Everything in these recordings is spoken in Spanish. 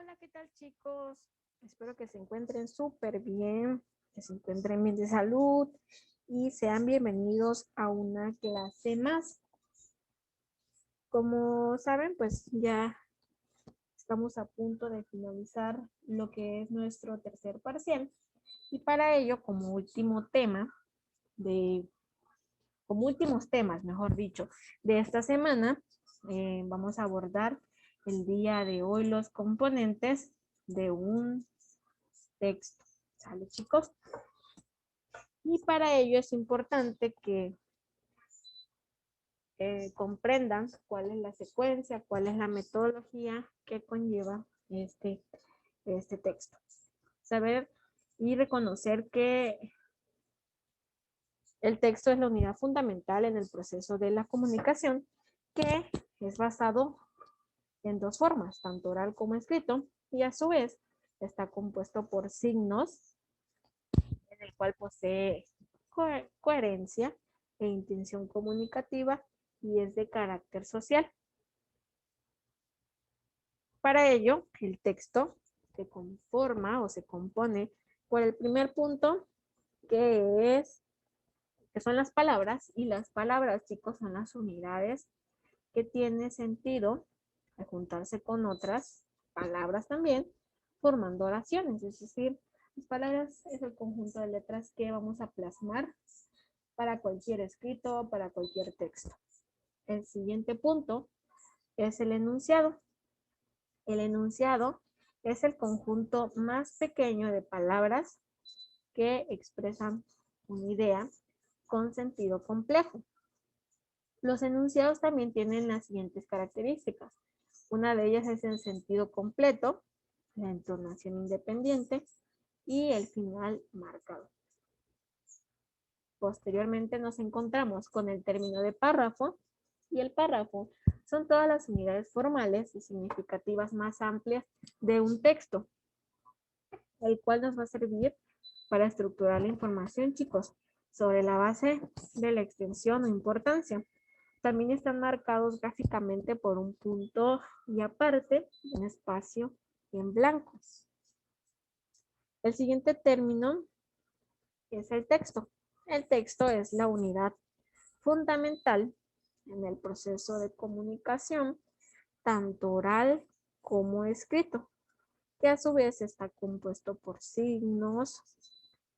Hola, ¿qué tal chicos? Espero que se encuentren súper bien, que se encuentren bien de salud y sean bienvenidos a una clase más. Como saben, pues ya estamos a punto de finalizar lo que es nuestro tercer parcial y para ello, como último tema, como últimos temas, mejor dicho, de esta semana, vamos a abordar el día de hoy los componentes de un texto. ¿Sale, chicos? Y para ello es importante que comprendan cuál es la secuencia, cuál es la metodología que conlleva este texto. Saber y reconocer que el texto es la unidad fundamental en el proceso de la comunicación, que es basado en dos formas, tanto oral como escrito, y a su vez está compuesto por signos, en el cual posee coherencia e intención comunicativa y es de carácter social. Para ello, el texto se conforma o se compone por el primer punto, que son las palabras, y las palabras, chicos, son las unidades que tiene sentido al juntarse con otras palabras también, formando oraciones, es decir, las palabras es el conjunto de letras que vamos a plasmar para cualquier escrito, para cualquier texto. El siguiente punto es el enunciado. El enunciado es el conjunto más pequeño de palabras que expresan una idea con sentido complejo. Los enunciados también tienen las siguientes características. Una de ellas es el sentido completo, la entonación independiente y el final marcado. Posteriormente nos encontramos con el término de párrafo, y el párrafo son todas las unidades formales y significativas más amplias de un texto, el cual nos va a servir para estructurar la información, chicos, sobre la base de la extensión o importancia. También están marcados gráficamente por un punto y aparte, un espacio en blanco. El siguiente término es el texto. El texto es la unidad fundamental en el proceso de comunicación, tanto oral como escrito, que a su vez está compuesto por signos,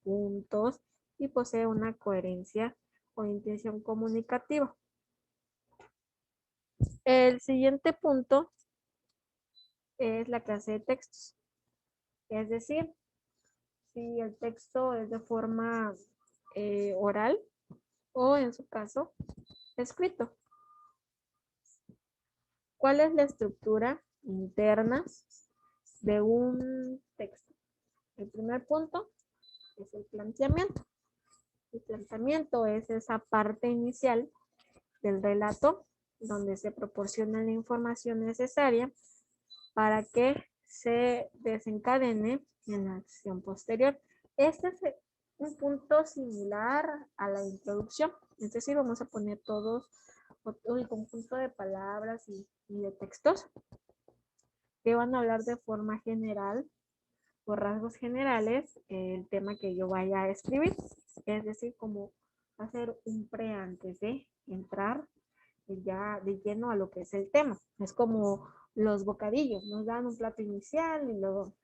puntos y posee una coherencia o intención comunicativa. El siguiente punto es la clase de textos, es decir, si el texto es de forma oral o en su caso escrito. ¿Cuál es la estructura interna de un texto? El primer punto es el planteamiento. El planteamiento es esa parte inicial del relato donde se proporciona la información necesaria para que se desencadene en la acción posterior. Este es un punto similar a la introducción. Es decir, vamos a poner todos el conjunto de palabras y de textos que van a hablar de forma general, por rasgos generales, el tema que yo vaya a escribir. Es decir, como hacer un pre antes de entrar ya de lleno a lo que es el tema. Es como los bocadillos, nos dan un plato inicial y luego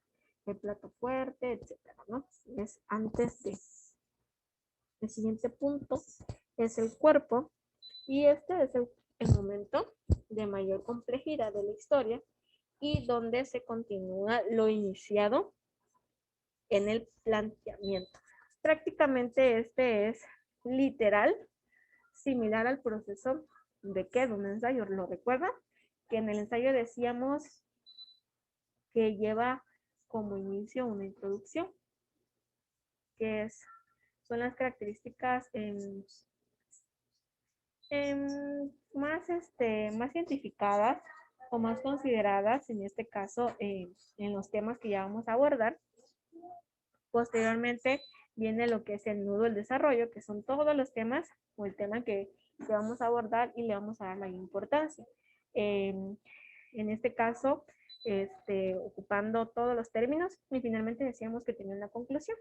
el plato fuerte, etcétera, ¿no? Es antes de. El siguiente punto es el cuerpo, y este es el momento de mayor complejidad de la historia y donde se continúa lo iniciado en el planteamiento. Prácticamente este es literal, similar al proceso de qué, de un ensayo. ¿Lo recuerdan? Que en el ensayo decíamos que lleva como inicio una introducción, que son las características más cientificadas o más consideradas, en este caso, en los temas que ya vamos a abordar. Posteriormente viene lo que es el nudo del desarrollo, que son todos los temas o el tema que vamos a abordar y le vamos a dar la importancia. en este caso, ocupando todos los términos, y finalmente decíamos que tenía una conclusión.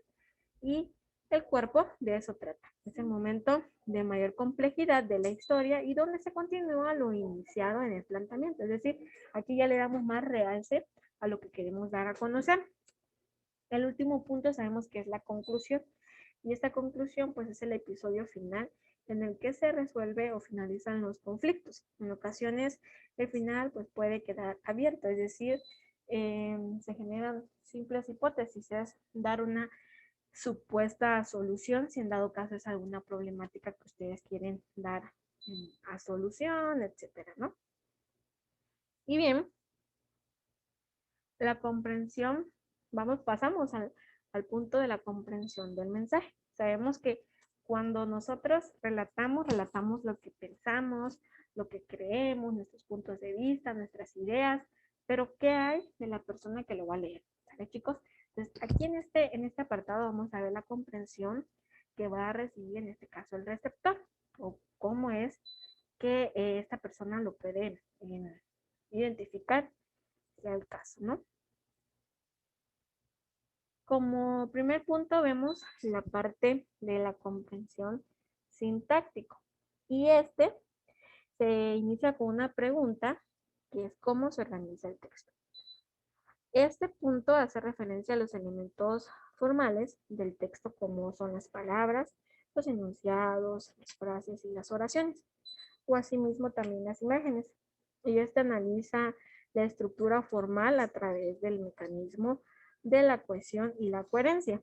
Y el cuerpo de eso trata. Es el momento de mayor complejidad de la historia y donde se continúa lo iniciado en el planteamiento. Es decir, aquí ya le damos más realce a lo que queremos dar a conocer. El último punto sabemos que es la conclusión. Y esta conclusión pues es el episodio final en el que se resuelve o finalizan los conflictos. En ocasiones el final pues puede quedar abierto, es decir, se generan simples hipótesis, es dar una supuesta solución si en dado caso es alguna problemática que ustedes quieren dar a solución, etcétera, ¿no? Y bien, la comprensión, pasamos al punto de la comprensión del mensaje. Sabemos que cuando nosotros relatamos lo que pensamos, lo que creemos, nuestros puntos de vista, nuestras ideas, pero ¿qué hay de la persona que lo va a leer? ¿Sale, chicos? Entonces, aquí en este apartado vamos a ver la comprensión que va a recibir en este caso el receptor, o cómo es que esta persona lo puede identificar, sea el caso, ¿no? Como primer punto vemos la parte de la comprensión sintáctico. Y se inicia con una pregunta que es cómo se organiza el texto. Este punto hace referencia a los elementos formales del texto como son las palabras, los enunciados, las frases y las oraciones, o asimismo también las imágenes. Y analiza la estructura formal a través del mecanismo de la cohesión y la coherencia.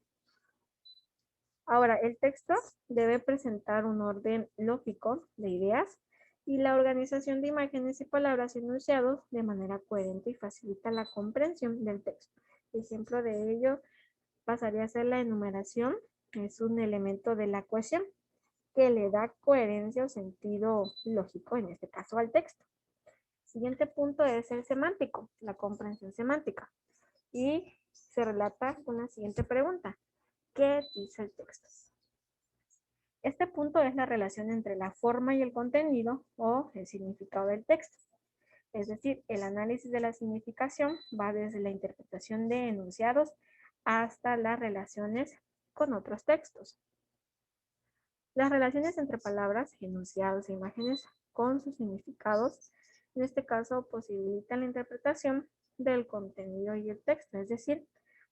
Ahora, el texto debe presentar un orden lógico de ideas y la organización de imágenes y palabras enunciados de manera coherente y facilita la comprensión del texto. Ejemplo de ello pasaría a ser la enumeración, es un elemento de la cohesión que le da coherencia o sentido lógico, en este caso al texto. Siguiente punto es el semántico, la comprensión semántica. Y se relata con la siguiente pregunta. ¿Qué dice el texto? Este punto es la relación entre la forma y el contenido o el significado del texto. Es decir, el análisis de la significación va desde la interpretación de enunciados hasta las relaciones con otros textos. Las relaciones entre palabras, enunciados e imágenes con sus significados, en este caso, posibilitan la interpretación del contenido y el texto. Es decir,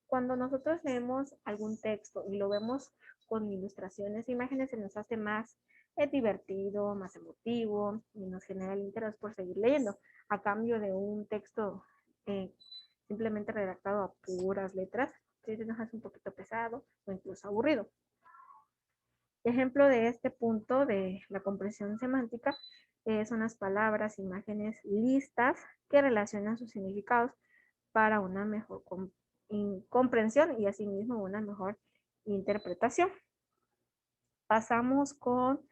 cuando nosotros leemos algún texto y lo vemos con ilustraciones e imágenes, se nos hace más divertido, más emotivo y nos genera el interés por seguir leyendo, a cambio de un texto simplemente redactado a puras letras, que se nos hace un poquito pesado o incluso aburrido. Ejemplo de este punto de la comprensión semántica son las palabras, imágenes, listas que relacionan sus significados para una mejor comprensión y asimismo una mejor interpretación. Pasamos con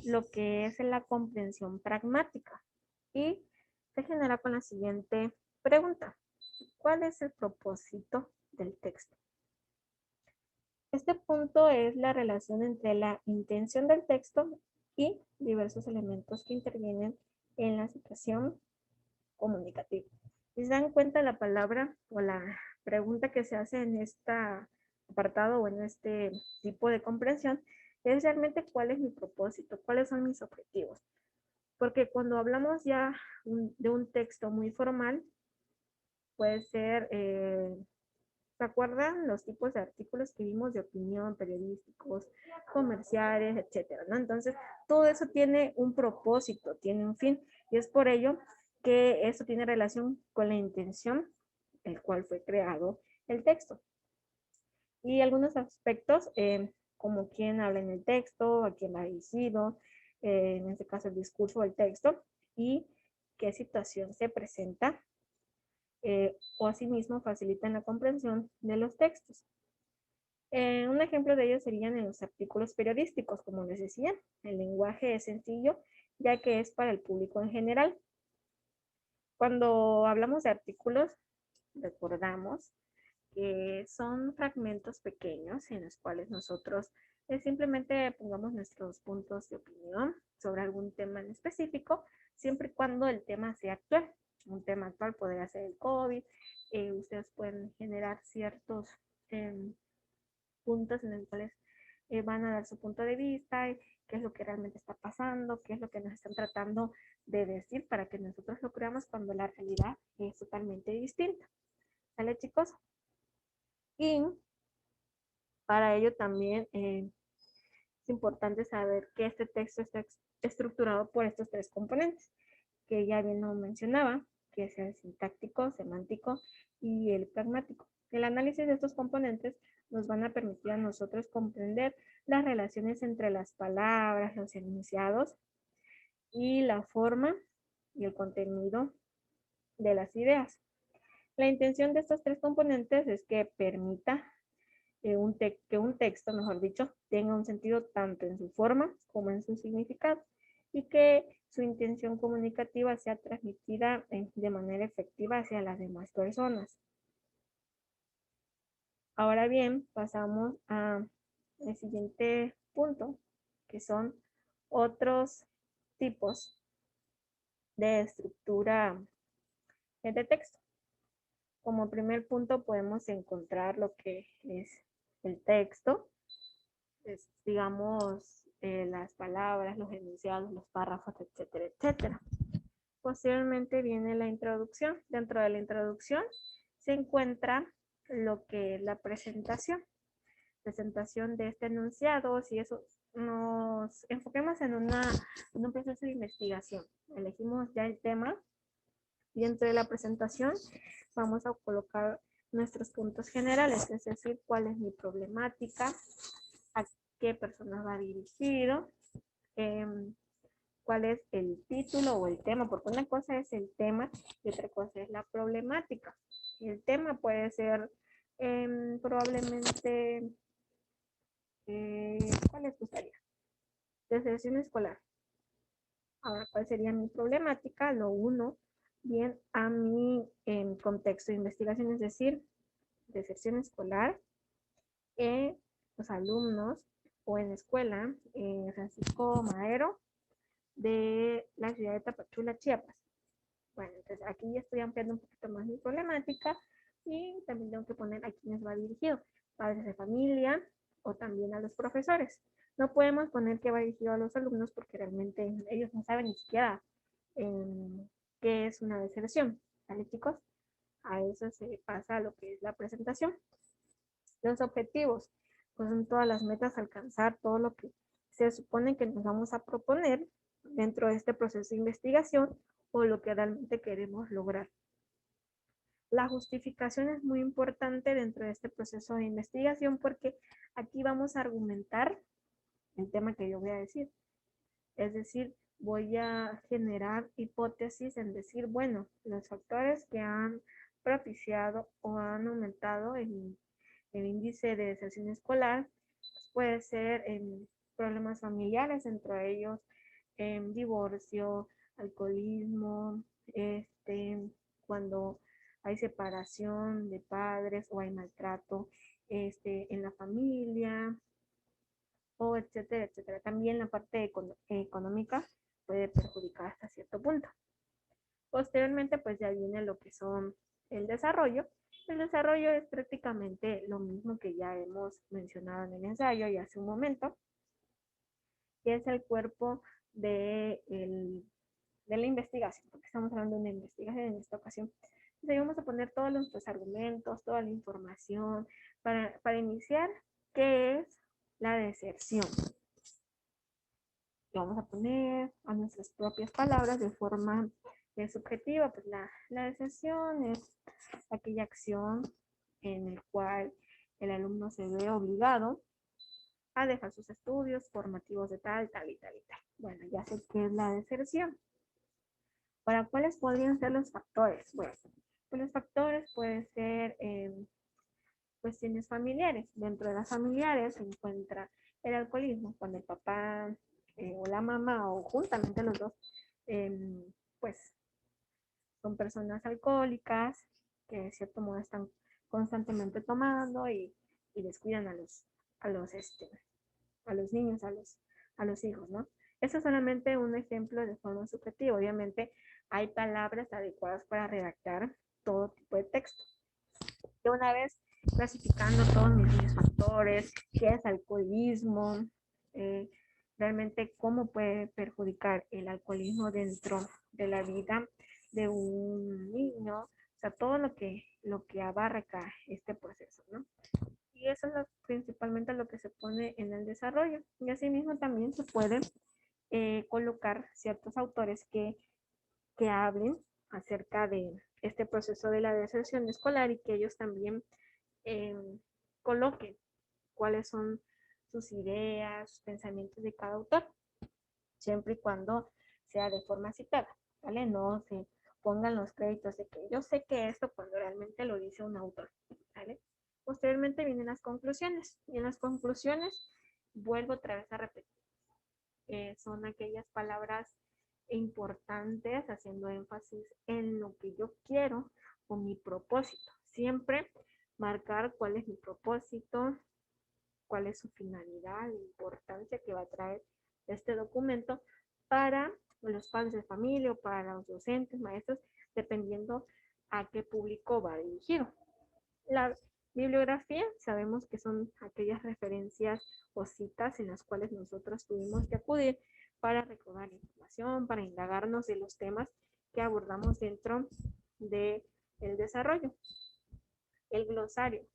lo que es la comprensión pragmática y se genera con la siguiente pregunta. ¿Cuál es el propósito del texto? Este punto es la relación entre la intención del texto y diversos elementos que intervienen en la situación comunicativa. Si se dan cuenta, la palabra o la pregunta que se hace en este apartado o en este tipo de comprensión es realmente cuál es mi propósito, cuáles son mis objetivos. Porque cuando hablamos ya de un texto muy formal, puede ser ¿se acuerdan los tipos de artículos que vimos de opinión, periodísticos, comerciales, etcétera, ¿no? Entonces, todo eso tiene un propósito, tiene un fin, y es por ello que eso tiene relación con la intención, el cual fue creado el texto. Y algunos aspectos, como quién habla en el texto, a quién va dirigido, en este caso el discurso del texto, y qué situación se presenta o asimismo facilitan la comprensión de los textos. Un ejemplo de ello serían en los artículos periodísticos, como les decía, el lenguaje es sencillo, ya que es para el público en general. Cuando hablamos de artículos, recordamos que son fragmentos pequeños en los cuales nosotros simplemente pongamos nuestros puntos de opinión sobre algún tema en específico, siempre y cuando el tema sea actual. un tema actual podría ser el COVID. Ustedes pueden generar ciertos puntos en los cuales van a dar su punto de vista, qué es lo que realmente está pasando, qué es lo que nos están tratando de decir para que nosotros lo creamos cuando la realidad es totalmente distinta. ¿Sale, chicos? Y para ello también es importante saber que este texto está estructurado por estos tres componentes, que ya bien lo mencionaba, que es el sintáctico, semántico y el pragmático. El análisis de estos componentes nos van a permitir a nosotros comprender las relaciones entre las palabras, los enunciados y la forma y el contenido de las ideas. La intención de estos tres componentes es que permita que un texto, mejor dicho, tenga un sentido tanto en su forma como en su significado y que su intención comunicativa sea transmitida de manera efectiva hacia las demás personas. Ahora bien, pasamos al siguiente punto, que son otros tipos de estructura de texto. Como primer punto podemos encontrar lo que es el texto, digamos, las palabras, los enunciados, los párrafos, etcétera, etcétera. Posteriormente viene la introducción. Dentro de la introducción se encuentra lo que es la presentación. Presentación de este enunciado, si eso nos enfoquemos en un proceso de investigación. Elegimos ya el tema y dentro de la presentación vamos a colocar nuestros puntos generales, es decir, cuál es mi problemática, a qué persona va dirigido, cuál es el título o el tema, porque una cosa es el tema y otra cosa es la problemática. El tema puede ser probablemente, ¿cuál les gustaría? Deserción escolar. Ahora, ¿cuál sería mi problemática? Lo uno bien a mi contexto de investigación, es decir, deserción escolar, los alumnos o en escuela, Francisco Madero, de la ciudad de Tapachula, Chiapas. Bueno, entonces aquí ya estoy ampliando un poquito más mi problemática y también tengo que poner a quiénes va dirigido, padres de familia o también a los profesores. No podemos poner que va dirigido a los alumnos porque realmente ellos no saben ni siquiera qué es una deserción. ¿Vale, chicos? A eso se pasa a lo que es la presentación. Los objetivos, pues son todas las metas a alcanzar, todo lo que se supone que nos vamos a proponer dentro de este proceso de investigación o lo que realmente queremos lograr. La justificación es muy importante dentro de este proceso de investigación porque aquí vamos a argumentar el tema que yo voy a decir. Es decir, voy a generar hipótesis en decir, bueno, los factores que han propiciado o han aumentado el índice de deserción escolar pues puede ser en problemas familiares, entre ellos divorcio, alcoholismo, cuando hay separación de padres o hay maltrato en la familia, o etcétera, etcétera. También la parte económica puede perjudicar hasta cierto punto. Posteriormente, pues ya viene lo que son el desarrollo. El desarrollo es prácticamente lo mismo que ya hemos mencionado en el ensayo y hace un momento, que es el cuerpo de la investigación, porque estamos hablando de una investigación en esta ocasión. Entonces vamos a poner todos nuestros argumentos, toda la información para iniciar qué es la deserción. Y vamos a poner a nuestras propias palabras de forma subjetiva, pues la deserción es aquella acción en la cual el alumno se ve obligado a dejar sus estudios por motivos de tal, tal y tal y tal. Bueno, ya sé qué es la deserción. ¿Para cuáles podrían ser los factores? Bueno, pues los factores pueden ser cuestiones familiares. Dentro de las familiares se encuentra el alcoholismo, cuando el papá o la mamá o juntamente los dos, pues son personas alcohólicas que de cierto modo están constantemente tomando y descuidan a los niños, a los hijos, ¿no? Eso es solamente un ejemplo de forma subjetiva. Obviamente hay palabras adecuadas para redactar todo tipo de texto. De una vez clasificando todos mis factores, qué es alcoholismo, realmente cómo puede perjudicar el alcoholismo dentro de la vida de un niño, o sea, todo lo que abarca este proceso, ¿no? Y eso es principalmente lo que se pone en el desarrollo. Y asimismo también se puede colocar ciertos autores que hablen acerca de este proceso de la deserción escolar y que ellos también eh, coloquen cuáles son sus ideas, pensamientos de cada autor, siempre y cuando sea de forma citada, ¿vale? No se pongan los créditos de que yo sé que esto cuando realmente lo dice un autor, ¿vale? Posteriormente vienen las conclusiones, y en las conclusiones vuelvo otra vez a repetir, son aquellas palabras importantes haciendo énfasis en lo que yo quiero o mi propósito. Siempre marcar cuál es mi propósito, cuál es su finalidad, la importancia que va a traer este documento para los padres de familia o para los docentes, maestros, dependiendo a qué público va dirigido. La bibliografía sabemos que son aquellas referencias o citas en las cuales nosotros tuvimos que acudir para recordar información, para indagarnos de los temas que abordamos dentro del desarrollo. El glosario.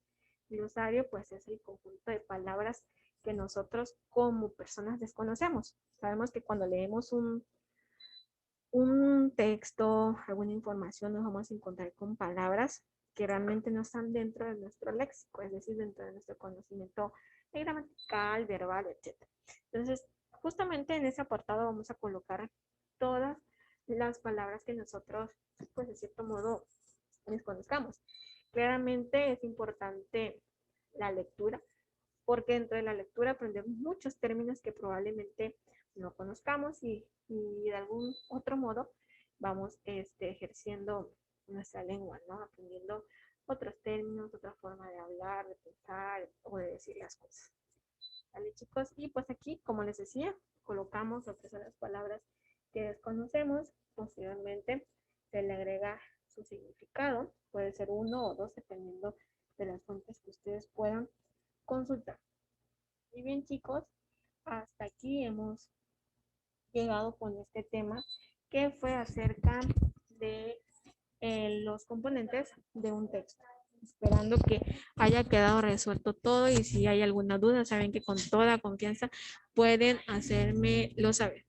El glosario pues es el conjunto de palabras que nosotros como personas desconocemos. Sabemos que cuando leemos un texto, alguna información, nos vamos a encontrar con palabras que realmente no están dentro de nuestro léxico, es decir, dentro de nuestro conocimiento gramatical, verbal, etc. Entonces, justamente en ese apartado vamos a colocar todas las palabras que nosotros, pues de cierto modo, desconozcamos. Claramente es importante la lectura, porque dentro de la lectura aprendemos muchos términos que probablemente no conozcamos y de algún otro modo vamos ejerciendo nuestra lengua, ¿no? Aprendiendo otros términos, otra forma de hablar, de pensar o de decir las cosas. ¿Vale, chicos? Y pues aquí, como les decía, colocamos lo que son las palabras que desconocemos. Posteriormente se le agrega su significado. Puede ser 1 o 2 dependiendo de las fuentes que ustedes puedan consultar. Y bien, chicos, hasta aquí hemos llegado con este tema que fue acerca de los componentes de un texto. Esperando que haya quedado resuelto todo y si hay alguna duda, saben que con toda confianza pueden hacérmelo saber.